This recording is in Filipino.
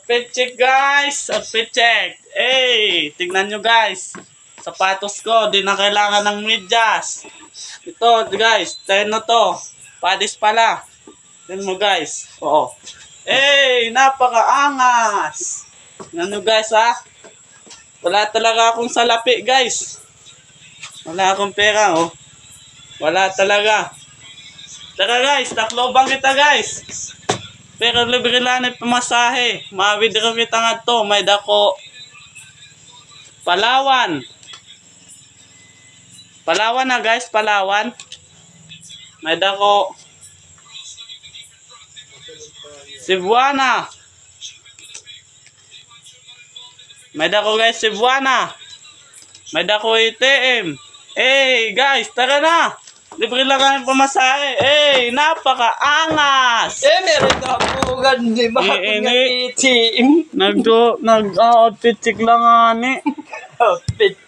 Outfit check guys! Outfit check! Hey! Tingnan nyo guys! Sapatos ko, di na kailangan ng medyas. Ito guys, na to. Padis pala. Tingnan mo guys. Oo. Hey! Napakaangas! Tingnan nyo guys ha. Wala talaga akong salapi guys. Wala akong pera oh. Wala talaga. Tara guys, taklobang kita guys. Pero libre lang ang pamasahe. Mawidro kita nga to. May dako. Palawan. Palawan na guys, Palawan. May dako. Cebuana. May dako guys, Cebuana. May dako ATM. Hey guys, tara na. Libre lang ang pamasahe. Hey, napakaangas. Meron ka po gandi ba? Ini. ATM. Nag-outfit check lang ani. Outfit